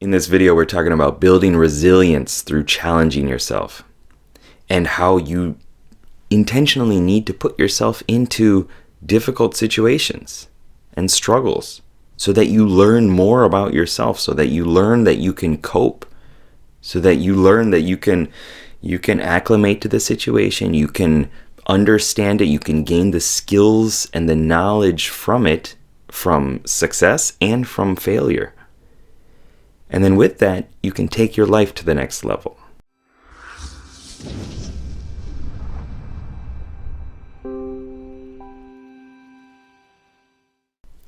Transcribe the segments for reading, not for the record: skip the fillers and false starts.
In this video, we're talking about building resilience through challenging yourself and how you intentionally need to put yourself into difficult situations and struggles so that you learn more about yourself, so that you learn that you can cope, so that you learn that you can acclimate to the situation, you can understand it, you can gain the skills and the knowledge from it, from success and from failure. And then with that, you can take your life to the next level.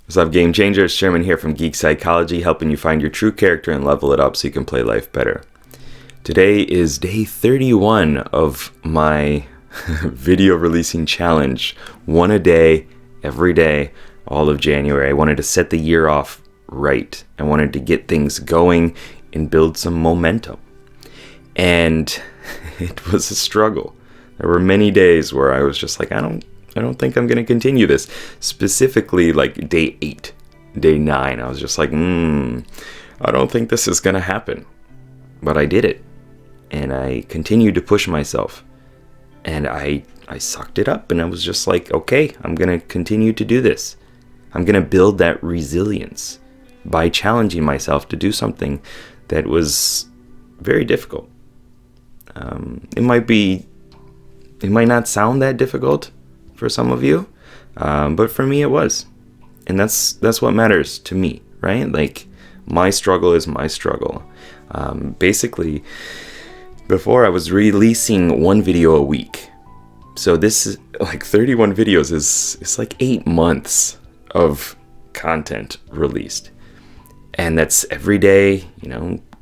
What's up, Game Changers? Sherman here from Geek Psychology, helping you find your true character and level it up so you can play life better. Today is day 31 of my video releasing challenge. One a day, every day, all of January. I wanted to set the year off right. I wanted to get things going and build some momentum. And it was a struggle. There were many days where I was just like, I don't think I'm going to continue this. Specifically like day 8, day 9. I was just like, I don't think this is going to happen. But I did it. And I continued to push myself. And I sucked it up and I was just like, okay, I'm going to continue to do this. I'm going to build that resilience by challenging myself to do something that was very difficult. It might not sound that difficult for some of you, but for me it was. And that's what matters to me, right? Like, my struggle is my struggle. Basically, before I was releasing one video a week. So this is like 31 videos is like 8 months of content released. And that's every day,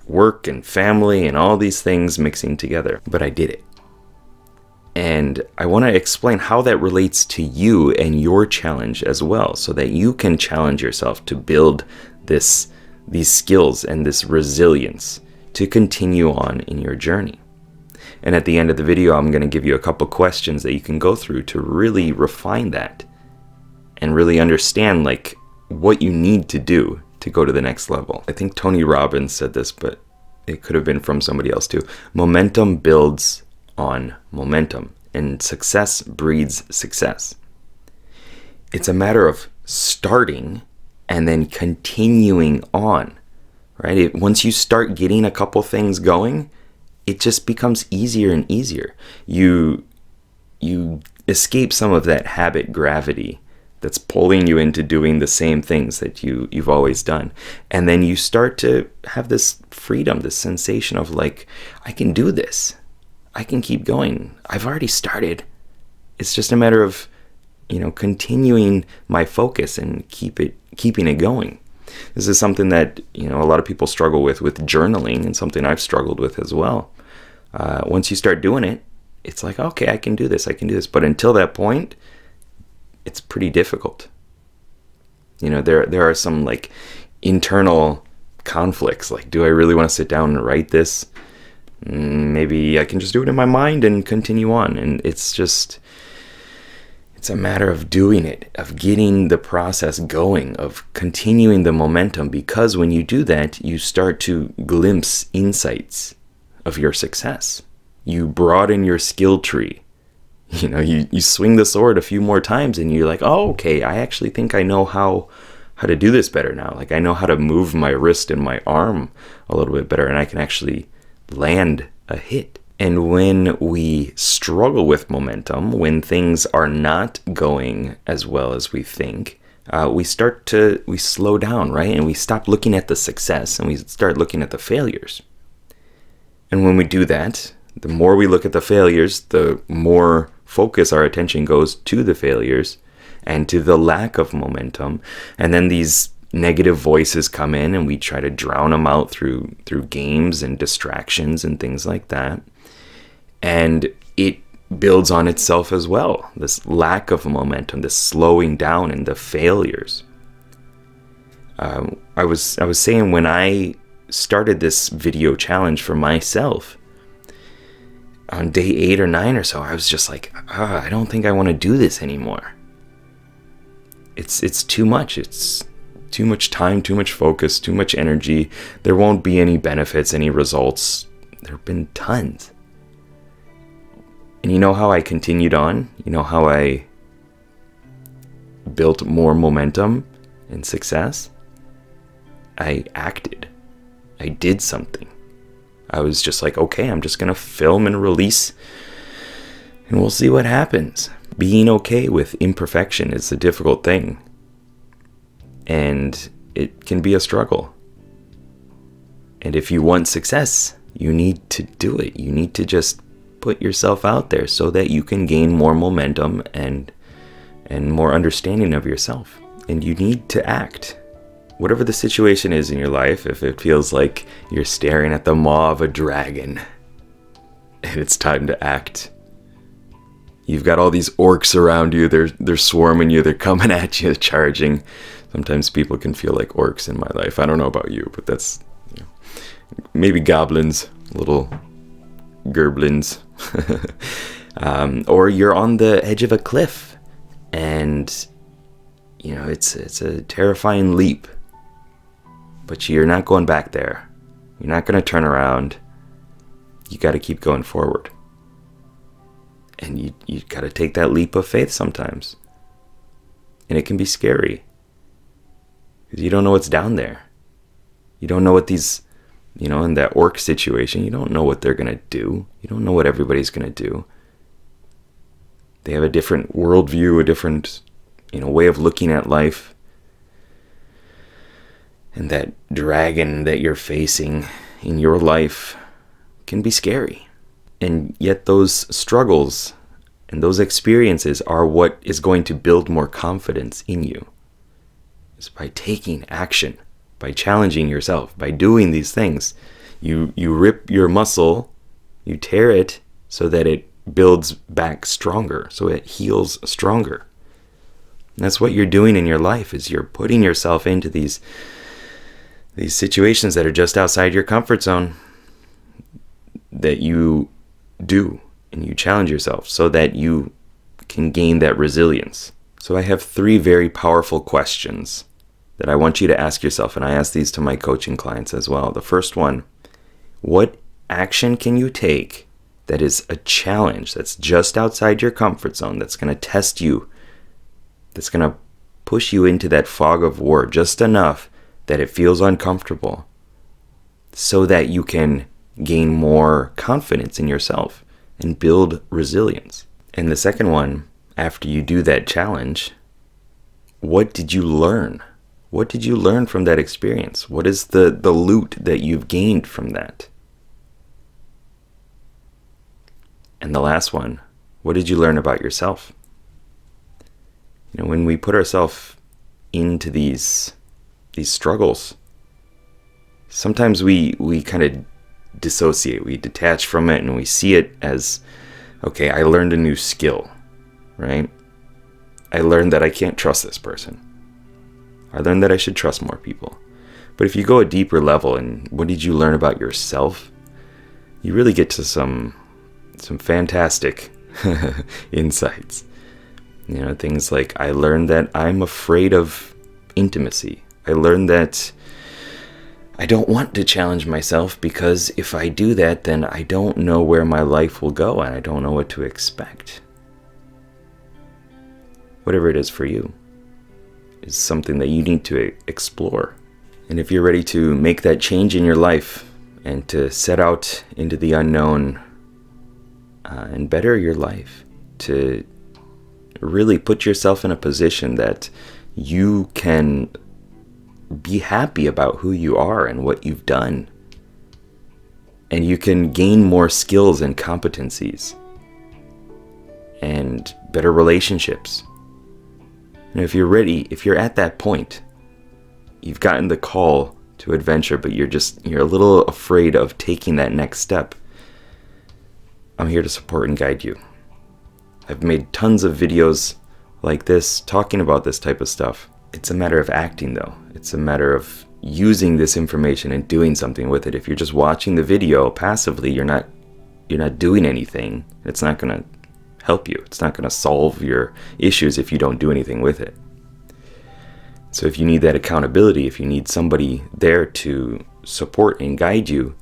work and family and all these things mixing together. But I did it. And I want to explain how that relates to you and your challenge as well, so that you can challenge yourself to build these skills and this resilience to continue on in your journey. And at the end of the video, I'm going to give you a couple questions that you can go through to really refine that and really understand like what you need to do to go to the next level. I think Tony Robbins said this, but it could have been from somebody else too. Momentum builds on momentum, and success breeds success. It's a matter of starting and then continuing on, right? Once you start getting a couple things going, it just becomes easier and easier. You escape some of that habit gravity that's pulling you into doing the same things that you've always done. And then you start to have this freedom, this sensation of like, I can do this. I can keep going. I've already started. It's just a matter of, continuing my focus and keeping it going. This is something that, a lot of people struggle with journaling, and something I've struggled with as well. Once you start doing it, it's like, okay, I can do this. But until that point, it's pretty difficult. There are some like internal conflicts. Like, do I really want to sit down and write this? Maybe I can just do it in my mind and continue on. And it's a matter of doing it, of getting the process going, of continuing the momentum. Because when you do that, you start to glimpse insights of your success. You broaden your skill tree. You swing the sword a few more times and you're like, oh, okay, I actually think I know how to do this better now. Like, I know how to move my wrist and my arm a little bit better, and I can actually land a hit. And when we struggle with momentum, when things are not going as well as we think, we slow down, right? And we stop looking at the success and we start looking at the failures. And when we do that, the more we look at the failures, the more focus our attention goes to the failures and to the lack of momentum. And then these negative voices come in and we try to drown them out through games and distractions and things like that. And it builds on itself as well. This lack of momentum, this slowing down and the failures. I was saying, when I started this video challenge for myself, on day 8 or 9 or so, I was just like, I don't think I want to do this anymore. It's too much. It's too much time, too much focus, too much energy. There won't be any benefits, any results. There have been tons. And you know how I continued on? You know how I built more momentum and success? I acted. I did something. I was just like, okay, I'm just going to film and release, and we'll see what happens. Being okay with imperfection is a difficult thing. And it can be a struggle. And if you want success, you need to do it. You need to just put yourself out there so that you can gain more momentum and more understanding of yourself. And you need to act. Whatever the situation is in your life, if it feels like you're staring at the maw of a dragon and it's time to act, you've got all these orcs around you, they're swarming you, they're coming at you, charging. Sometimes people can feel like orcs in my life. I don't know about you, but that's, maybe goblins, little gerblins. Or you're on the edge of a cliff and it's a terrifying leap, but you're not going back there. You're not going to turn around. You got to keep going forward. And you got to take that leap of faith sometimes. And it can be scary. Because you don't know what's down there. You don't know what these, in that orc situation, you don't know what they're going to do. You don't know what everybody's going to do. They have a different worldview, a different, way of looking at life. And that dragon that you're facing in your life can be scary. And yet those struggles and those experiences are what is going to build more confidence in you. It's by taking action, by challenging yourself, by doing these things. You rip your muscle, you tear it so that it builds back stronger, so it heals stronger. And that's what you're doing in your life, is you're putting yourself into these situations that are just outside your comfort zone, that you do, and you challenge yourself so that you can gain that resilience. So I have 3 very powerful questions that I want you to ask yourself, and I ask these to my coaching clients as well. The first one, what action can you take that is a challenge, that's just outside your comfort zone, that's going to test you, that's going to push you into that fog of war just enough that it feels uncomfortable, so that you can gain more confidence in yourself and build resilience. And the second one, after you do that challenge, what did you learn? What did you learn from that experience? What is the loot that you've gained from that? And the last one, what did you learn about yourself? When we put ourselves into these struggles, sometimes we kind of dissociate, we detach from it, and we see it as, okay, I learned a new skill, right? I learned that I can't trust this person. I learned that I should trust more people. But if you go a deeper level, and what did you learn about yourself, you really get to some fantastic insights. Things like, I learned that I'm afraid of intimacy. I learned that I don't want to challenge myself, because if I do that, then I don't know where my life will go, and I don't know what to expect. Whatever it is for you is something that you need to explore. And if you're ready to make that change in your life and to set out into the unknown and better your life, to really put yourself in a position that you can be happy about who you are and what you've done, and you can gain more skills and competencies and better relationships. And if you're ready, if you're at that point, you've gotten the call to adventure, but you're a little afraid of taking that next step, I'm here to support and guide you. I've made tons of videos like this talking about this type of stuff. It's a matter of acting, though. It's a matter of using this information and doing something with it. If you're just watching the video passively, you're not doing anything. It's not going to help you. It's not going to solve your issues if you don't do anything with it. So if you need that accountability, if you need somebody there to support and guide you,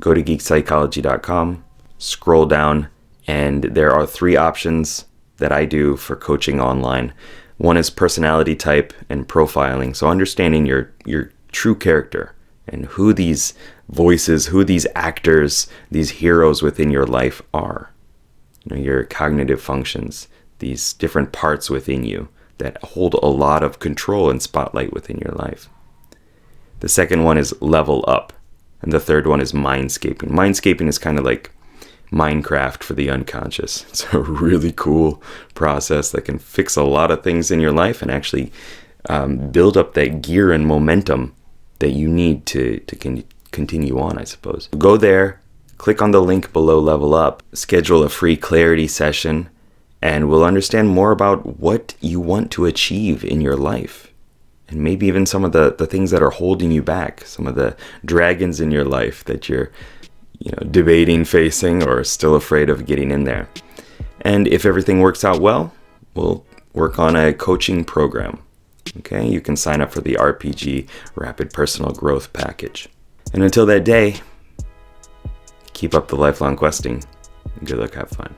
go to geekpsychology.com, scroll down, and there are 3 options that I do for coaching online. One is personality type and profiling. So understanding your true character and who these voices, who these actors, these heroes within your life are. Your cognitive functions, these different parts within you that hold a lot of control and spotlight within your life. The second one is level up. And the third one is mindscaping. Mindscaping is kind of like Minecraft for the unconscious. It's a really cool process that can fix a lot of things in your life and actually build up that gear and momentum that you need to continue on, I suppose. Go there, click on the link below Level Up, schedule a free clarity session, and we'll understand more about what you want to achieve in your life. And maybe even some of the things that are holding you back, some of the dragons in your life that you're debating facing or still afraid of getting in there. And if everything works out well, we'll work on a coaching program. Okay, you can sign up for the RPG Rapid Personal Growth Package. And until that day, keep up the lifelong questing. Good luck, have fun.